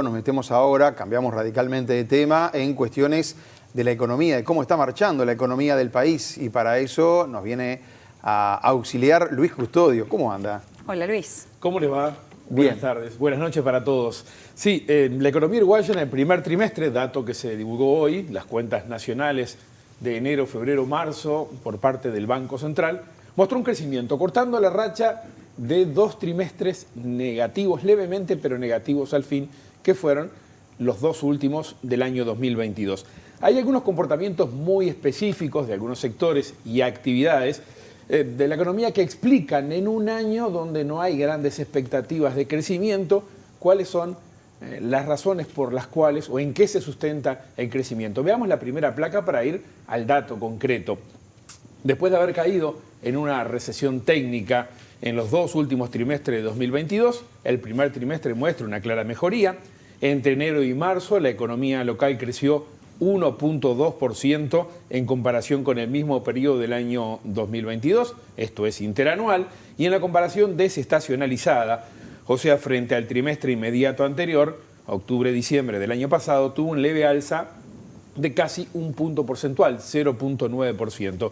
Nos metemos ahora, cambiamos radicalmente de tema, en cuestiones de la economía, de cómo está marchando la economía del país. Y para eso nos viene a auxiliar Luis Custodio. ¿Cómo anda? Hola, Luis. ¿Cómo le va? Bien. Buenas tardes, buenas noches para todos. Sí, la economía uruguaya en el primer trimestre, dato que se divulgó hoy, las cuentas nacionales de enero, febrero, marzo, por parte del Banco Central, mostró un crecimiento, cortando la racha de 2 trimestres negativos, levemente, pero negativos al fin, que fueron los 2 últimos del año 2022. Hay algunos comportamientos muy específicos de algunos sectores y actividades de la economía que explican en un año donde no hay grandes expectativas de crecimiento cuáles son las razones por las cuales o en qué se sustenta el crecimiento. Veamos la primera placa para ir al dato concreto. Después de haber caído en una recesión técnica en los 2 últimos trimestres de 2022, el primer trimestre muestra una clara mejoría. Entre enero y marzo la economía local creció 1.2% en comparación con el mismo periodo del año 2022, esto es interanual, y en la comparación desestacionalizada, o sea, frente al trimestre inmediato anterior, octubre-diciembre del año pasado, tuvo un leve alza de casi un punto porcentual, 0.9%.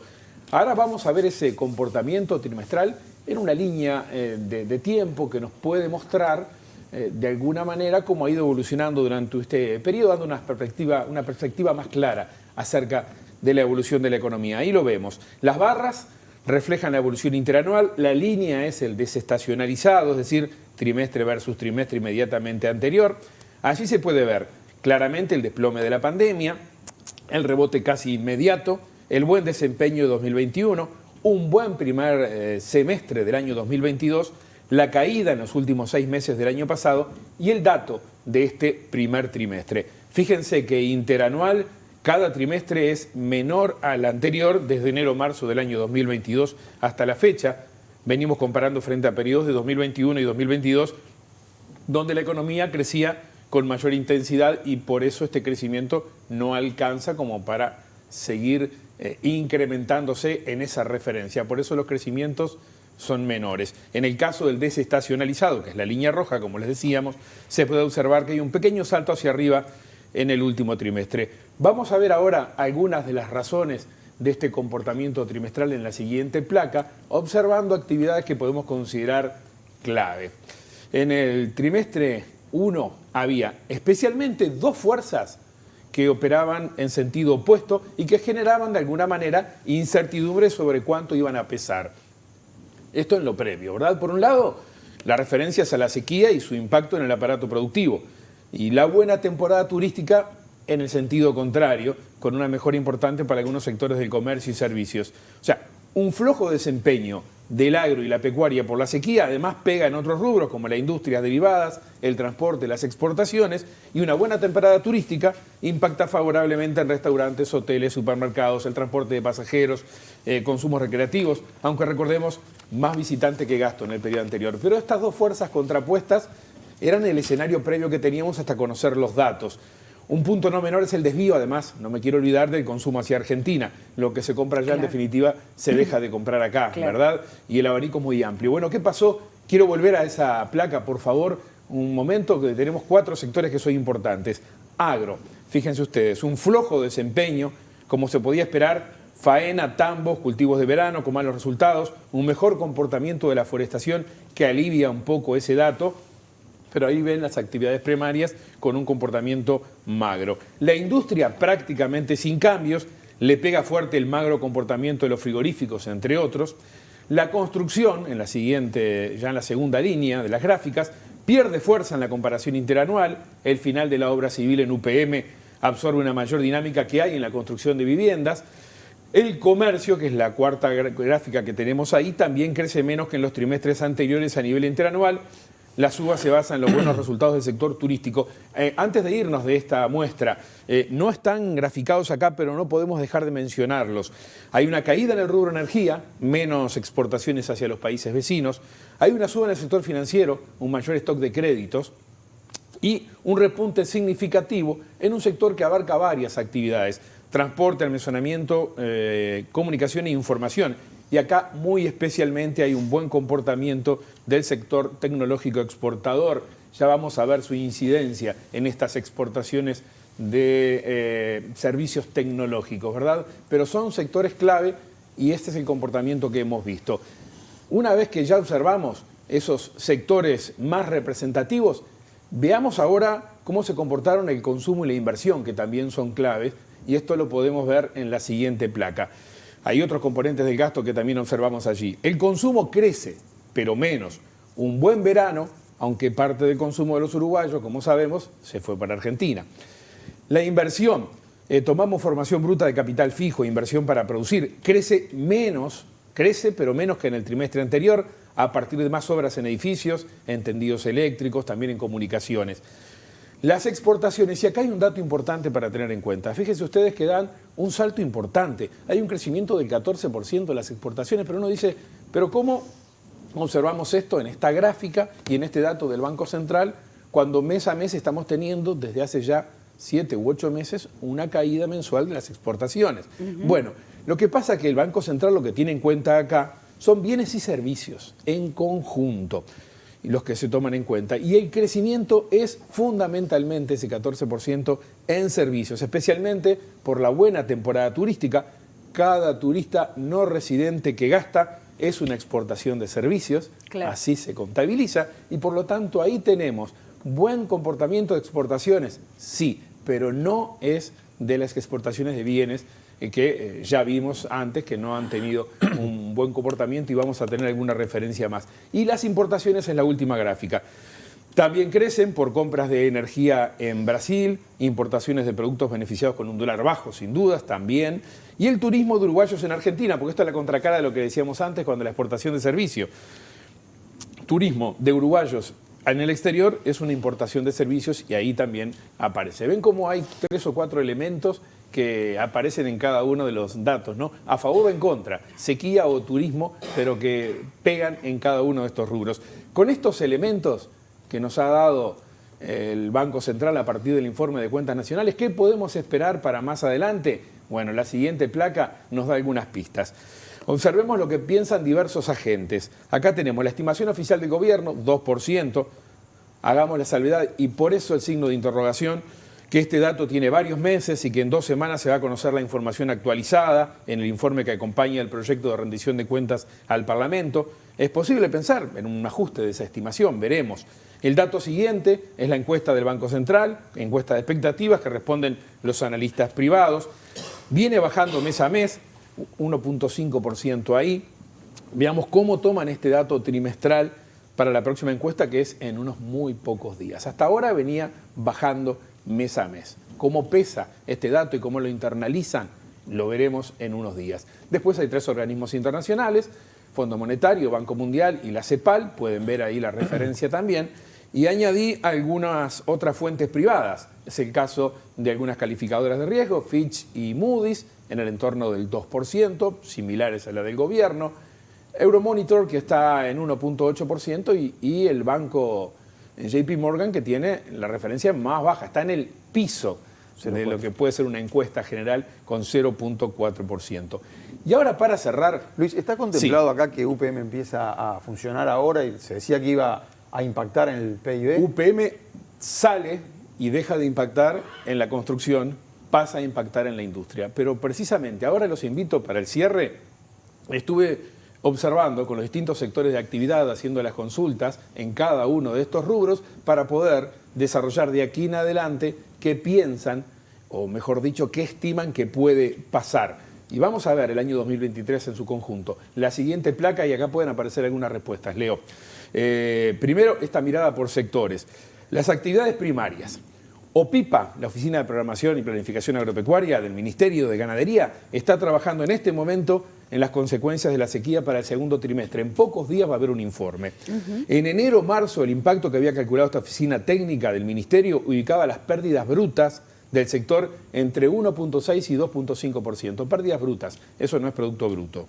Ahora vamos a ver ese comportamiento trimestral en una línea de tiempo que nos puede mostrar de alguna manera cómo ha ido evolucionando durante este periodo, dando una perspectiva más clara acerca de la evolución de la economía. Ahí lo vemos. Las barras reflejan la evolución interanual, la línea es el desestacionalizado, es decir, trimestre versus trimestre inmediatamente anterior. Allí se puede ver claramente el desplome de la pandemia, el rebote casi inmediato, el buen desempeño de 2021, un buen primer semestre del año 2022, la caída en los últimos 6 meses del año pasado y el dato de este primer trimestre. Fíjense que interanual cada trimestre es menor al anterior desde enero-marzo del año 2022 hasta la fecha. Venimos comparando frente a periodos de 2021 y 2022 donde la economía crecía con mayor intensidad y por eso este crecimiento no alcanza como para seguir incrementándose en esa referencia. Por eso los crecimientos son menores. En el caso del desestacionalizado, que es la línea roja, como les decíamos, se puede observar que hay un pequeño salto hacia arriba en el último trimestre. Vamos a ver ahora algunas de las razones de este comportamiento trimestral en la siguiente placa, observando actividades que podemos considerar clave. En el trimestre 1 había especialmente 2 fuerzas que operaban en sentido opuesto y que generaban de alguna manera incertidumbre sobre cuánto iban a pesar. Esto en lo previo, ¿verdad? Por un lado, las referencias a la sequía y su impacto en el aparato productivo. Y la buena temporada turística en el sentido contrario, con una mejora importante para algunos sectores del comercio y servicios. O sea, un flojo desempeño del agro y la pecuaria por la sequía, además pega en otros rubros como las industrias derivadas, el transporte, las exportaciones, y una buena temporada turística impacta favorablemente en restaurantes, hoteles, supermercados, el transporte de pasajeros, consumos recreativos, aunque recordemos, más visitante que gasto en el periodo anterior. Pero estas 2 fuerzas contrapuestas eran el escenario previo que teníamos hasta conocer los datos. Un punto no menor es el desvío, además, no me quiero olvidar del consumo hacia Argentina. Lo que se compra allá, en definitiva, se deja de comprar acá, ¿verdad? Y el abanico es muy amplio. Bueno, ¿qué pasó? Quiero volver a esa placa, por favor, un momento, que tenemos 4 sectores que son importantes. Agro, fíjense ustedes, un flojo desempeño, como se podía esperar, faena, tambos, cultivos de verano con malos resultados, un mejor comportamiento de la forestación que alivia un poco ese dato, pero ahí ven las actividades primarias con un comportamiento magro. La industria prácticamente sin cambios, le pega fuerte el magro comportamiento de los frigoríficos, entre otros. La construcción, ya en la segunda línea de las gráficas, pierde fuerza en la comparación interanual. El final de la obra civil en UPM absorbe una mayor dinámica que hay en la construcción de viviendas. El comercio, que es la cuarta gráfica que tenemos ahí, también crece menos que en los trimestres anteriores a nivel interanual. La suba se basa en los buenos resultados del sector turístico. Antes de irnos de esta muestra, no están graficados acá, pero no podemos dejar de mencionarlos. Hay una caída en el rubro energía, menos exportaciones hacia los países vecinos. Hay una suba en el sector financiero, un mayor stock de créditos y un repunte significativo en un sector que abarca varias actividades: transporte, almacenamiento, comunicación e información. Y acá muy especialmente hay un buen comportamiento del sector tecnológico exportador, ya vamos a ver su incidencia en estas exportaciones de servicios tecnológicos, ¿verdad? Pero son sectores clave y este es el comportamiento que hemos visto. Una vez que ya observamos esos sectores más representativos, veamos ahora cómo se comportaron el consumo y la inversión, que también son claves, y esto lo podemos ver en la siguiente placa. Hay otros componentes del gasto que también observamos allí. El consumo crece, pero menos. Un buen verano, aunque parte del consumo de los uruguayos, como sabemos, se fue para Argentina. La inversión, tomamos formación bruta de capital fijo, inversión para producir, crece pero menos que en el trimestre anterior, a partir de más obras en edificios, en tendidos eléctricos, también en comunicaciones. Las exportaciones, y acá hay un dato importante para tener en cuenta. Fíjense ustedes que dan un salto importante. Hay un crecimiento del 14% de las exportaciones, pero uno dice, ¿pero cómo observamos esto en esta gráfica y en este dato del Banco Central, cuando mes a mes estamos teniendo, desde hace ya 7 u 8 meses, una caída mensual de las exportaciones? Bueno, lo que pasa es que el Banco Central lo que tiene en cuenta acá son bienes y servicios en conjunto, y los que se toman en cuenta. Y el crecimiento es fundamentalmente ese 14% en servicios, especialmente por la buena temporada turística. Cada turista no residente que gasta es una exportación de servicios, claro. Así se contabiliza, y por lo tanto ahí tenemos buen comportamiento de exportaciones, sí, pero no es de las exportaciones de bienes que ya vimos antes que no han tenido un buen comportamiento, y vamos a tener alguna referencia más. Y las importaciones es la última gráfica. También crecen por compras de energía en Brasil, importaciones de productos beneficiados con un dólar bajo, sin dudas, también. Y el turismo de uruguayos en Argentina, porque esto es la contracara de lo que decíamos antes cuando la exportación de servicio. Turismo de uruguayos en el exterior es una importación de servicios y ahí también aparece. Ven cómo hay 3 o 4 elementos que aparecen en cada uno de los datos, ¿no? A favor o en contra, sequía o turismo, pero que pegan en cada uno de estos rubros. Con estos elementos que nos ha dado el Banco Central a partir del informe de cuentas nacionales, ¿qué podemos esperar para más adelante? Bueno, la siguiente placa nos da algunas pistas. Observemos lo que piensan diversos agentes. Acá tenemos la estimación oficial del gobierno, 2%. Hagamos la salvedad, y por eso el signo de interrogación, que este dato tiene varios meses y que en 2 semanas se va a conocer la información actualizada en el informe que acompaña el proyecto de rendición de cuentas al Parlamento. Es posible pensar en un ajuste de esa estimación, veremos. El dato siguiente es la encuesta del Banco Central, encuesta de expectativas que responden los analistas privados. Viene bajando mes a mes, 1.5% ahí. Veamos cómo toman este dato trimestral para la próxima encuesta, que es en unos muy pocos días. Hasta ahora venía bajando mes a mes. Cómo pesa este dato y cómo lo internalizan, lo veremos en unos días. Después hay 3 organismos internacionales, Fondo Monetario, Banco Mundial y la CEPAL, pueden ver ahí la referencia también, y añadí algunas otras fuentes privadas. Es el caso de algunas calificadoras de riesgo, Fitch y Moody's, en el entorno del 2%, similares a la del gobierno, Euromonitor, que está en 1.8%, y el banco JP Morgan, que tiene la referencia más baja, está en el piso de lo que puede ser una encuesta general, con 0.4%. Y ahora, para cerrar... Luis, ¿está contemplado acá que UPM empieza a funcionar ahora y se decía que iba a impactar en el PIB? UPM sale y deja de impactar en la construcción, pasa a impactar en la industria. Pero precisamente ahora los invito para el cierre. Estuve observando con los distintos sectores de actividad, haciendo las consultas en cada uno de estos rubros para poder desarrollar de aquí en adelante qué piensan, o mejor dicho, qué estiman que puede pasar. Y vamos a ver el año 2023 en su conjunto. La siguiente placa, y acá pueden aparecer algunas respuestas. Leo. Primero, esta mirada por sectores. Las actividades primarias. OPIPA, la Oficina de Programación y Planificación Agropecuaria del Ministerio de Ganadería, está trabajando en este momento en las consecuencias de la sequía para el segundo trimestre. En pocos días va a haber un informe. En enero, marzo, el impacto que había calculado esta oficina técnica del Ministerio ubicaba las pérdidas brutas del sector entre 1.6 y 2.5%. Pérdidas brutas, eso no es producto bruto.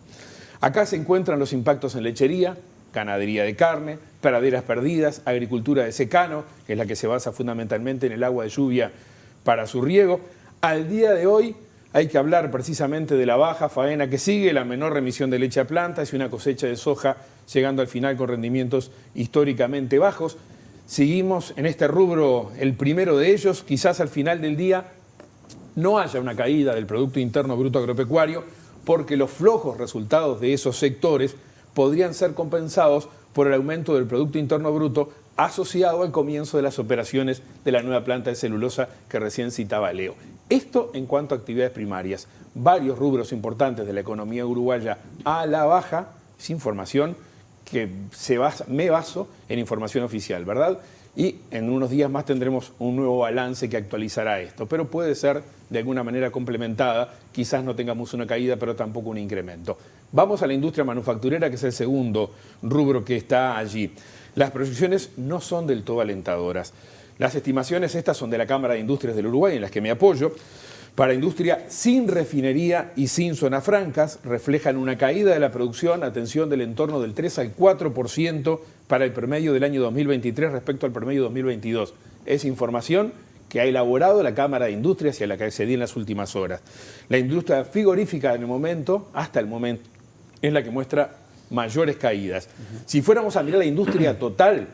Acá se encuentran los impactos en lechería, ganadería de carne, praderas perdidas, agricultura de secano, que es la que se basa fundamentalmente en el agua de lluvia para su riego. Al día de hoy hay que hablar precisamente de la baja faena que sigue, la menor remisión de leche a plantas y una cosecha de soja llegando al final con rendimientos históricamente bajos. seguimos en este rubro, el primero de ellos, quizás al final del día no haya una caída del Producto Interno Bruto Agropecuario, porque los flojos resultados de esos sectores podrían ser compensados por el aumento del Producto Interno Bruto asociado al comienzo de las operaciones de la nueva planta de celulosa que recién citaba Leo. Esto en cuanto a actividades primarias. Varios rubros importantes de la economía uruguaya a la baja, es información que me baso en información oficial, ¿verdad? Y en unos días más tendremos un nuevo balance que actualizará esto, pero puede ser de alguna manera complementada, quizás no tengamos una caída, pero tampoco un incremento. Vamos a la industria manufacturera, que es el segundo rubro que está allí. Las proyecciones no son del todo alentadoras. Las estimaciones estas son de la Cámara de Industrias del Uruguay, en las que me apoyo. Para industria sin refinería y sin zonas francas, reflejan una caída de la producción, atención, del entorno del 3 al 4% para el promedio del año 2023 respecto al promedio 2022. Es información que ha elaborado la Cámara de Industrias y a la que accedí en las últimas horas. La industria frigorífica en el momento, hasta el momento, es la que muestra mayores caídas. Si fuéramos a mirar la industria total,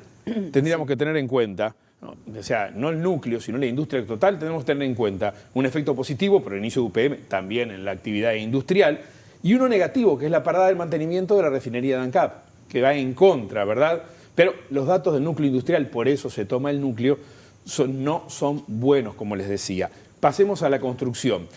tendríamos que tener en cuenta, o sea, no el núcleo, sino la industria total, tenemos que tener en cuenta un efecto positivo por el inicio de UPM, también en la actividad industrial, y uno negativo, que es la parada del mantenimiento de la refinería de ANCAP, que va en contra, ¿verdad? Pero los datos del núcleo industrial, por eso se toma el núcleo, no son buenos, como les decía. Pasemos a la construcción.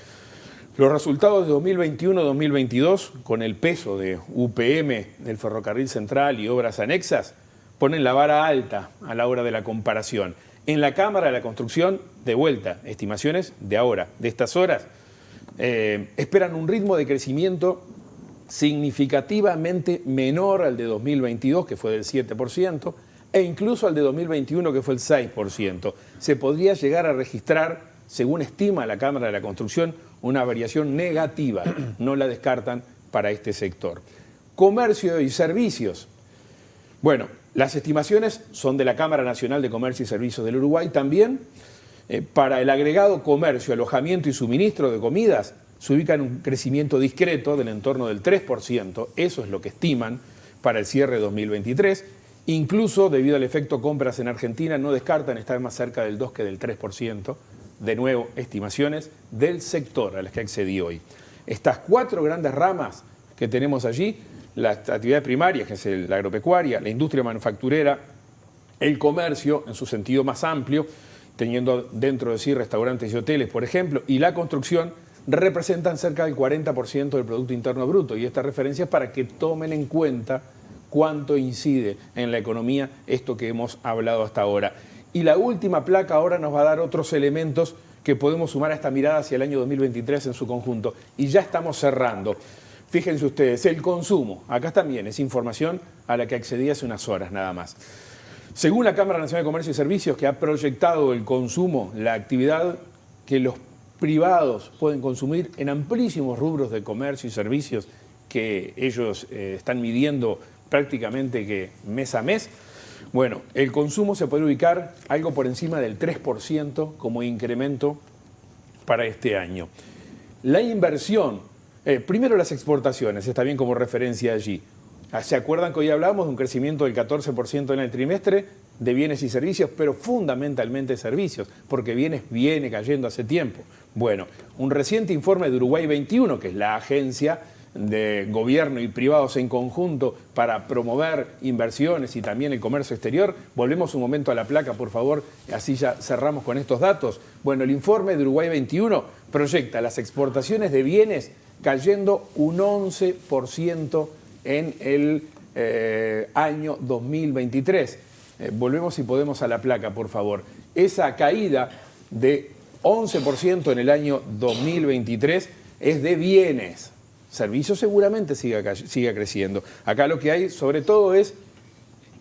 Los resultados de 2021-2022, con el peso de UPM, del Ferrocarril Central y obras anexas, ponen la vara alta a la hora de la comparación. En la Cámara de la Construcción, de vuelta, estimaciones de ahora, de estas horas, esperan un ritmo de crecimiento significativamente menor al de 2022, que fue del 7%, e incluso al de 2021, que fue el 6%. Se podría llegar a registrar, según estima la Cámara de la Construcción, una variación negativa. No la descartan para este sector. Comercio y servicios. Bueno, las estimaciones son de la Cámara Nacional de Comercio y Servicios del Uruguay también. Para el agregado comercio, alojamiento y suministro de comidas, se ubica en un crecimiento discreto del entorno del 3%. Eso es lo que estiman para el cierre de 2023. Incluso, debido al efecto compras en Argentina, no descartan estar más cerca del 2 que del 3%. De nuevo, estimaciones del sector a las que accedí hoy. Estas cuatro grandes ramas que tenemos allí, la actividad primaria, que es la agropecuaria, la industria manufacturera, el comercio en su sentido más amplio, teniendo dentro de sí restaurantes y hoteles, por ejemplo, y la construcción, representan cerca del 40% del Producto Interno Bruto. Y esta referencia es para que tomen en cuenta cuánto incide en la economía esto que hemos hablado hasta ahora. Y la última placa ahora nos va a dar otros elementos que podemos sumar a esta mirada hacia el año 2023 en su conjunto. Y ya estamos cerrando. Fíjense ustedes, el consumo. Acá también es información a la que accedí hace unas horas nada más. Según la Cámara Nacional de Comercio y Servicios, que ha proyectado el consumo, la actividad que los privados pueden consumir en amplísimos rubros de comercio y servicios que ellos están midiendo prácticamente que mes a mes, bueno, el consumo se puede ubicar algo por encima del 3% como incremento para este año. La inversión, primero las exportaciones, está bien como referencia allí. ¿Se acuerdan que hoy hablamos de un crecimiento del 14% en el trimestre de bienes y servicios, pero fundamentalmente servicios, porque bienes viene cayendo hace tiempo? Bueno, un reciente informe de Uruguay 21, que es la agencia de gobierno y privados en conjunto para promover inversiones y también el comercio exterior. Volvemos un momento a la placa, por favor, así ya cerramos con estos datos. Bueno, el informe de Uruguay 21 proyecta las exportaciones de bienes cayendo un 11% en el año 2023. Volvemos, si podemos, a la placa, por favor. Esa caída de 11% en el año 2023 es de bienes. Servicios seguramente siga creciendo. Acá lo que hay, sobre todo, es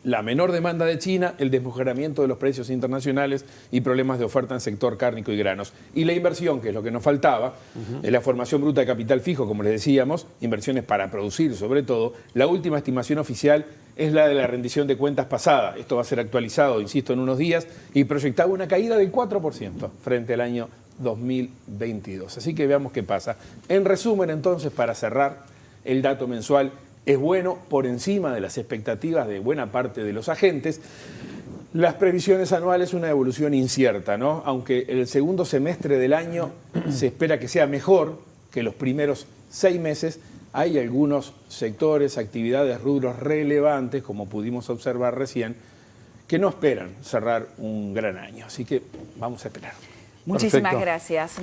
la menor demanda de China, el desmejoramiento de los precios internacionales y problemas de oferta en el sector cárnico y granos. Y la inversión, que es lo que nos faltaba, la formación bruta de capital fijo, como les decíamos, inversiones para producir sobre todo. La última estimación oficial es la de la rendición de cuentas pasada. Esto va a ser actualizado, insisto, en unos días, y proyectaba una caída del 4% frente al año 2022. Así que veamos qué pasa. En resumen, entonces, para cerrar, el dato mensual es bueno por encima de las expectativas de buena parte de los agentes. Las previsiones anuales, una evolución incierta, ¿no? Aunque el segundo semestre del año se espera que sea mejor que los primeros 6 meses, hay algunos sectores, actividades, rubros relevantes, como pudimos observar recién, que no esperan cerrar un gran año. Así que vamos a esperar. Muchísimas Perfecto. gracias.